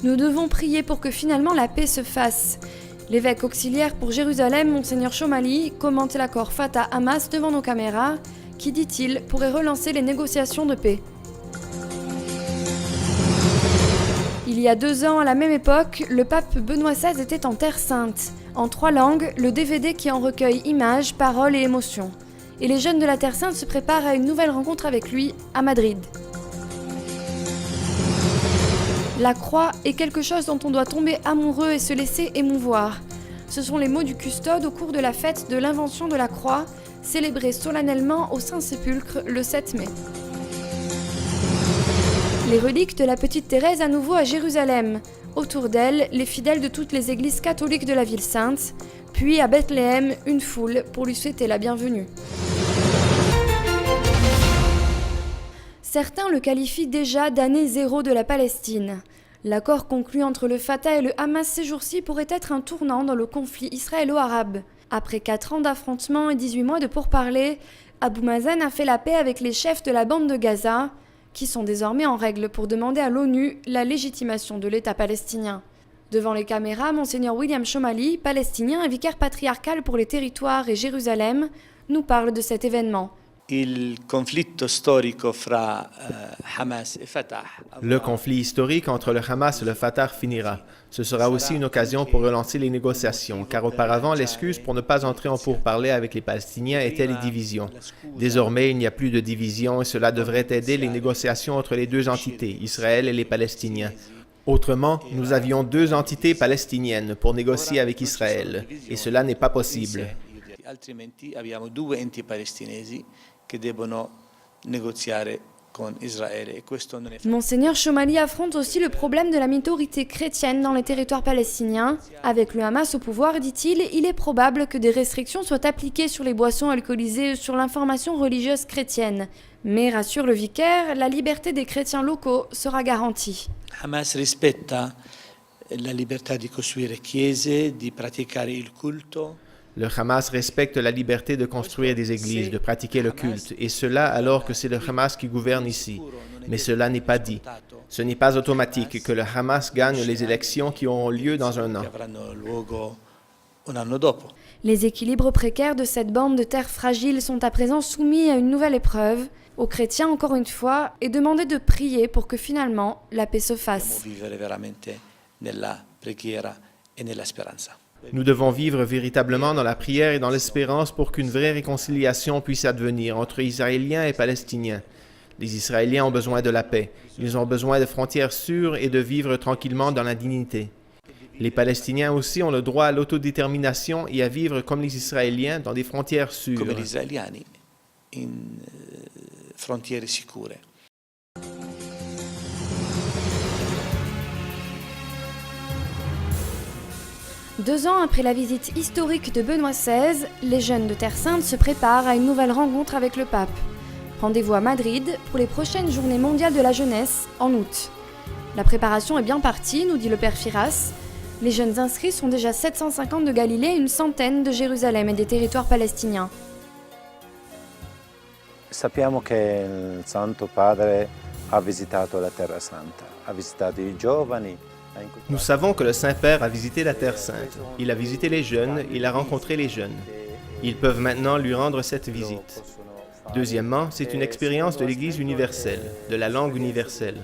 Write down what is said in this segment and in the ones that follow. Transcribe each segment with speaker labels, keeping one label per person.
Speaker 1: Nous devons prier pour que finalement la paix se fasse. L'évêque auxiliaire pour Jérusalem, Monseigneur Chomali, commente l'accord Fatah-Hamas devant nos caméras, qui, dit-il, pourrait relancer les négociations de paix. Il y a 2 ans, à la même époque, le pape Benoît XVI était en Terre Sainte. En 3 langues, le DVD qui en recueille images, paroles et émotions. Et les jeunes de la Terre Sainte se préparent à une nouvelle rencontre avec lui à Madrid. La croix est quelque chose dont on doit tomber amoureux et se laisser émouvoir. Ce sont les mots du custode au cours de la fête de l'invention de la croix, célébrée solennellement au Saint-Sépulcre le 7 mai. Les reliques de la petite Thérèse à nouveau à Jérusalem. Autour d'elle, les fidèles de toutes les églises catholiques de la ville sainte, puis à Bethléem, une foule pour lui souhaiter la bienvenue. Certains le qualifient déjà d'année zéro de la Palestine. L'accord conclu entre le Fatah et le Hamas ces jours-ci pourrait être un tournant dans le conflit israélo-arabe. Après 4 ans d'affrontements et 18 mois de pourparlers, Abou Mazen a fait la paix avec les chefs de la bande de Gaza, qui sont désormais en règle pour demander à l'ONU la légitimation de l'État palestinien. Devant les caméras, Monseigneur William Chomali, palestinien et vicaire patriarcal pour les territoires et Jérusalem, nous parle de cet événement.
Speaker 2: Le conflit historique
Speaker 3: entre le Hamas et le Fatah finira. Ce sera aussi une occasion pour relancer les négociations, car auparavant, l'excuse pour ne pas entrer en pourparlers avec les Palestiniens était les divisions. Désormais, il n'y a plus de divisions et cela devrait aider les négociations entre les 2 entités, Israël et les Palestiniens. Autrement, nous avions 2 entités palestiniennes pour négocier avec Israël, et cela n'est pas possible.
Speaker 2: Altrimenti abbiamo 2 enti palestinesi che devono negoziare con Israele e questo non è facile.
Speaker 1: Monseigneur Chomali affronte aussi le problème de la minorité chrétienne dans les territoires palestiniens. Avec le Hamas au pouvoir, dit-il, il est probable que des restrictions soient appliquées sur les boissons alcoolisées et sur l'information religieuse chrétienne. Mais, rassure le vicaire, la liberté des chrétiens locaux sera garantie.
Speaker 2: Hamas rispetta la libertà di costruire chiese, di praticare il culto.
Speaker 3: Le Hamas respecte la liberté de construire des églises, de pratiquer le culte, et cela alors que c'est le Hamas qui gouverne ici. Mais cela n'est pas dit. Ce n'est pas automatique que le Hamas gagne les élections qui auront lieu dans un an.
Speaker 1: Les équilibres précaires de cette bande de terre fragile sont à présent soumis à une nouvelle épreuve. Aux chrétiens, encore une fois, est demandé de prier pour que finalement la paix se fasse.
Speaker 3: Nous devons vivre véritablement dans la prière et dans l'espérance pour qu'une vraie réconciliation puisse advenir entre Israéliens et Palestiniens. Les Israéliens ont besoin de la paix. Ils ont besoin de frontières sûres et de vivre tranquillement dans la dignité. Les Palestiniens aussi ont le droit à l'autodétermination et à vivre comme les Israéliens dans des frontières sûres.
Speaker 2: Come gli israeliani in frontiere sicure.
Speaker 1: Deux ans après la visite historique de Benoît XVI, les jeunes de Terre Sainte se préparent à une nouvelle rencontre avec le pape. Rendez-vous à Madrid pour les prochaines journées mondiales de la jeunesse en août. La préparation est bien partie, nous dit le père Firas. Les jeunes inscrits sont déjà 750 de Galilée et une centaine de Jérusalem et des territoires palestiniens.
Speaker 4: Sappiamo che il Santo Padre ha visitato la Terra Santa, ha visitato i giovani.
Speaker 3: Nous savons que le Saint-Père a visité la Terre Sainte. Il a visité les jeunes, il a rencontré les jeunes. Ils peuvent maintenant lui rendre cette visite. Deuxièmement, c'est une expérience de l'Église universelle, de la langue universelle,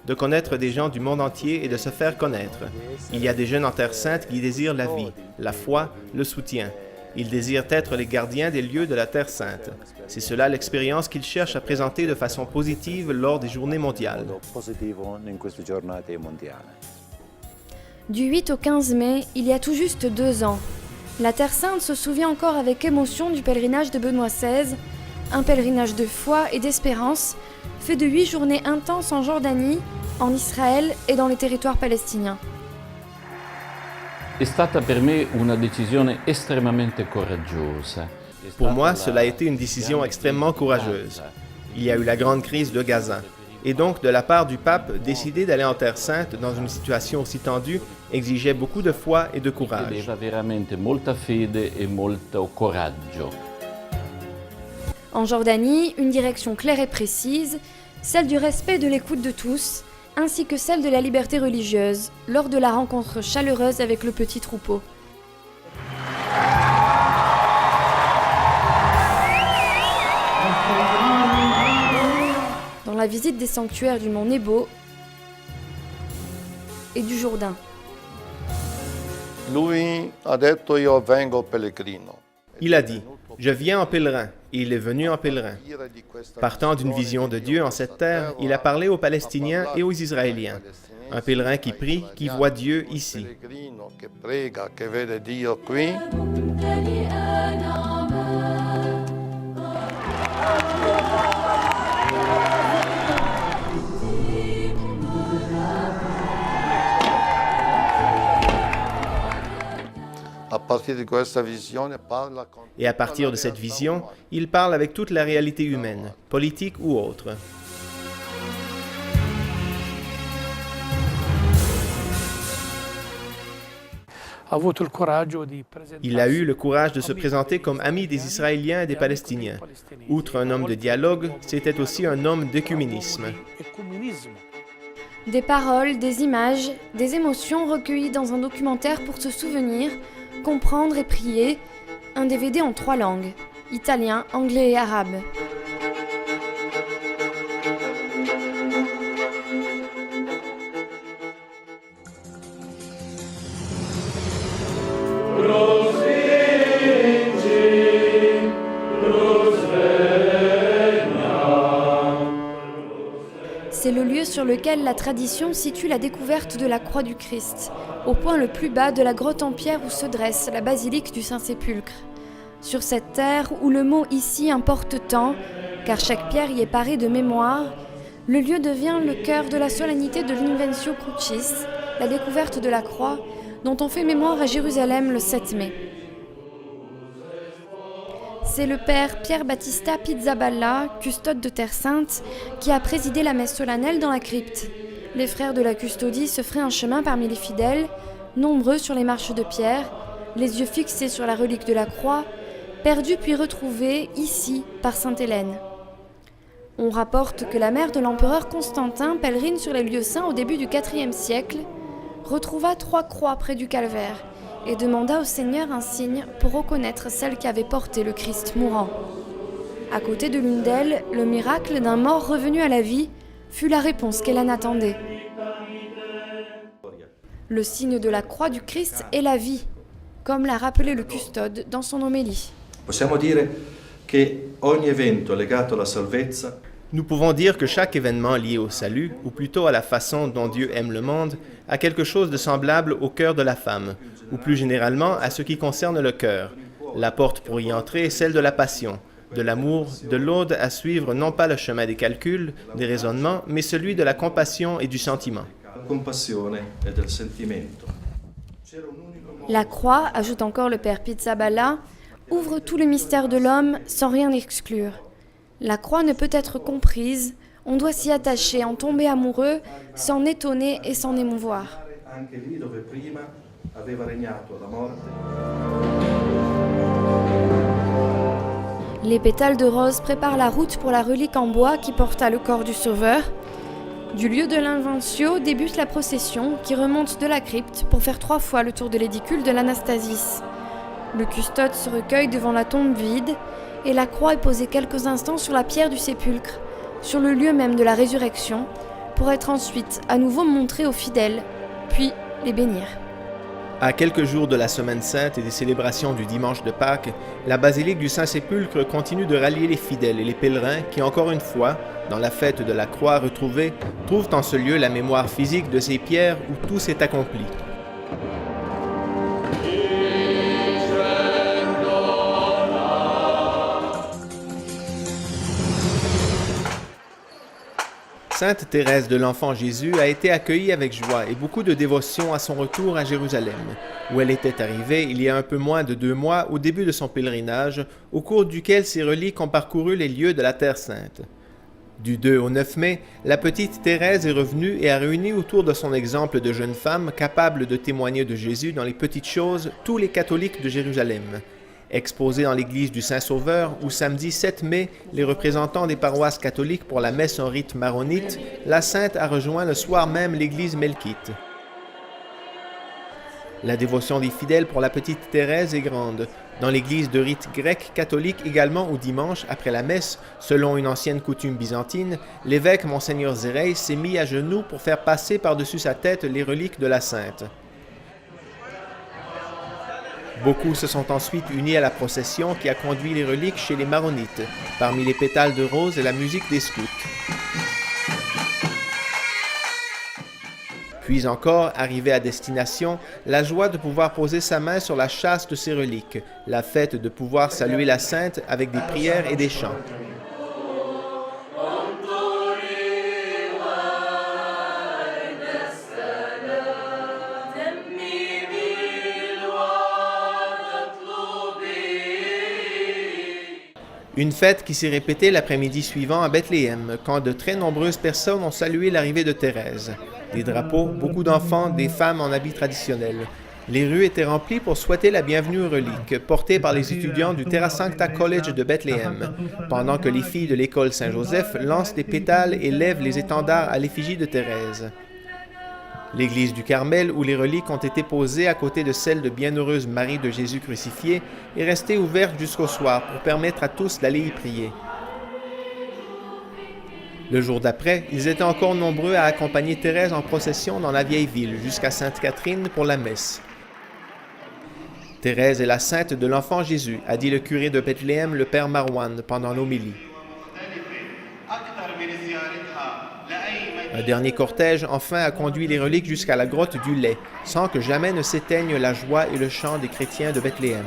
Speaker 3: de connaître des gens du monde entier et de se faire connaître. Il y a des jeunes en Terre Sainte qui désirent la vie, la foi, le soutien. Ils désirent être les gardiens des lieux de la Terre Sainte. C'est cela l'expérience qu'ils cherchent à présenter de façon positive lors des journées mondiales.
Speaker 1: Du 8 au 15 mai, il y a tout juste 2 ans, la Terre Sainte se souvient encore avec émotion du pèlerinage de Benoît XVI, un pèlerinage de foi et d'espérance, fait de 8 journées intenses en Jordanie, en Israël et dans les territoires palestiniens.
Speaker 5: È stata per me una decisione estremamente coraggiosa.
Speaker 3: Pour moi, cela a été une décision extrêmement courageuse. Il y a eu la grande crise de Gaza. Et donc, de la part du pape, décider d'aller en Terre Sainte dans une situation aussi tendue exigeait beaucoup de foi et de courage.
Speaker 5: Aveva veramente molta fede e molto coraggio.
Speaker 1: En Jordanie, une direction claire et précise, celle du respect et de l'écoute de tous, ainsi que celle de la liberté religieuse, lors de la rencontre chaleureuse avec le petit troupeau. Dans la visite des sanctuaires du mont Nebo et du Jourdain.
Speaker 6: Lui ha detto io vengo pellegrino.
Speaker 3: Il a dit, « Je viens en pèlerin », et il est venu en pèlerin. Partant d'une vision de Dieu en cette terre, il a parlé aux Palestiniens et aux Israéliens. Un pèlerin qui prie, qui voit Dieu ici.
Speaker 6: Che prega, che vede Dio qui.
Speaker 3: Et à partir de cette vision, il parle avec toute la réalité humaine, politique ou autre. Il a eu le courage de se présenter comme ami des Israéliens et des Palestiniens. Outre un homme de dialogue, c'était aussi un homme d'œcuménisme.
Speaker 1: Des paroles, des images, des émotions recueillies dans un documentaire pour se souvenir, comprendre et prier, un DVD en 3 langues, italien, anglais et arabe. C'est le lieu sur lequel la tradition situe la découverte de la croix du Christ, au point le plus bas de la grotte en pierre où se dresse la basilique du Saint-Sépulcre. Sur cette terre où le mot ici importe tant, car chaque pierre y est parée de mémoire, le lieu devient le cœur de la solennité de l'Inventio Crucis, la découverte de la croix, dont on fait mémoire à Jérusalem le 7 mai. C'est le père Pierre Battista Pizzaballa, custode de Terre Sainte, qui a présidé la messe solennelle dans la crypte. Les frères de la custodie se feraient un chemin parmi les fidèles, nombreux sur les marches de pierre, les yeux fixés sur la relique de la croix, perdue puis retrouvée ici par Sainte Hélène. On rapporte que la mère de l'empereur Constantin, pèlerine sur les lieux saints au début du IVe siècle, retrouva 3 croix près du calvaire et demanda au Seigneur un signe pour reconnaître celle qui avait porté le Christ mourant. À côté de l'une d'elles, le miracle d'un mort revenu à la vie fut la réponse qu'Hélène attendait. Le signe de la croix du Christ est la vie, comme l'a rappelé le custode dans son homélie.
Speaker 7: Possiamo dire che ogni evento legato alla salvezza
Speaker 3: Nous pouvons dire que chaque événement lié au salut, ou plutôt à la façon dont Dieu aime le monde, a quelque chose de semblable au cœur de la femme, ou plus généralement à ce qui concerne le cœur. La porte pour y entrer est celle de la passion, de l'amour, de l'aude à suivre non pas le chemin des calculs, des raisonnements, mais celui de la compassion et du sentiment.
Speaker 7: compassione e del sentimento.
Speaker 1: La croix, ajoute encore le père Pizzaballa, ouvre tout le mystère de l'homme sans rien exclure. La croix ne peut être comprise, on doit s'y attacher, en tomber amoureux, s'en étonner et s'en émouvoir.
Speaker 7: Anche lì dove prima aveva regnato la morte.
Speaker 1: Les pétales de rose préparent la route pour la relique en bois qui porta le corps du Sauveur. Du lieu de l'Inventio débute la procession qui remonte de la crypte pour faire 3 fois le tour de l'édicule de l'Anastasis. Le custode se recueille devant la tombe vide et la croix est posée quelques instants sur la pierre du sépulcre, sur le lieu même de la résurrection, pour être ensuite à nouveau montrée aux fidèles, puis les bénir.
Speaker 3: À quelques jours de la Semaine Sainte et des célébrations du dimanche de Pâques, la basilique du Saint-Sépulcre continue de rallier les fidèles et les pèlerins qui, encore une fois, dans la fête de la croix retrouvée, trouvent en ce lieu la mémoire physique de ces pierres où tout s'est accompli. Sainte Thérèse de l'Enfant Jésus a été accueillie avec joie et beaucoup de dévotion à son retour à Jérusalem, où elle était arrivée il y a un peu moins de 2 mois au début de son pèlerinage, au cours duquel ses reliques ont parcouru les lieux de la Terre Sainte. Du 2 au 9 mai, la petite Thérèse est revenue et a réuni autour de son exemple de jeune femme capable de témoigner de Jésus dans les petites choses tous les catholiques de Jérusalem. Exposée dans l'église du Saint-Sauveur, où samedi 7 mai, les représentants des paroisses catholiques pour la messe en rite maronite, la sainte a rejoint le soir même l'église melkite. La dévotion des fidèles pour la petite Thérèse est grande. Dans l'église de rite grec catholique également au dimanche, après la messe, selon une ancienne coutume byzantine, l'évêque Monseigneur Zéreille s'est mis à genoux pour faire passer par-dessus sa tête les reliques de la sainte. Beaucoup se sont ensuite unis à la procession qui a conduit les reliques chez les maronites, parmi les pétales de rose et la musique des scouts. Puis encore, arrivé à destination, la joie de pouvoir poser sa main sur la châsse de ses reliques, la fête de pouvoir saluer la sainte avec des prières et des chants. Une fête qui s'est répétée l'après-midi suivant à Bethléem, quand de très nombreuses personnes ont salué l'arrivée de Thérèse. Des drapeaux, beaucoup d'enfants, des femmes en habits traditionnels. Les rues étaient remplies pour souhaiter la bienvenue aux reliques, portées par les étudiants du Terra Sancta College de Bethléem, pendant que les filles de l'école Saint-Joseph lancent des pétales et lèvent les étendards à l'effigie de Thérèse. L'église du Carmel, où les reliques ont été posées à côté de celle de Bienheureuse Marie de Jésus crucifié, est restée ouverte jusqu'au soir pour permettre à tous d'aller y prier. Le jour d'après, ils étaient encore nombreux à accompagner Thérèse en procession dans la vieille ville jusqu'à Sainte-Catherine pour la messe. Thérèse est la sainte de l'enfant Jésus, a dit le curé de Bethléem, le père Marouane, pendant l'homélie. Un dernier cortège, enfin, a conduit les reliques jusqu'à la grotte du lait, sans que jamais ne s'éteigne la joie et le chant des chrétiens de Bethléem.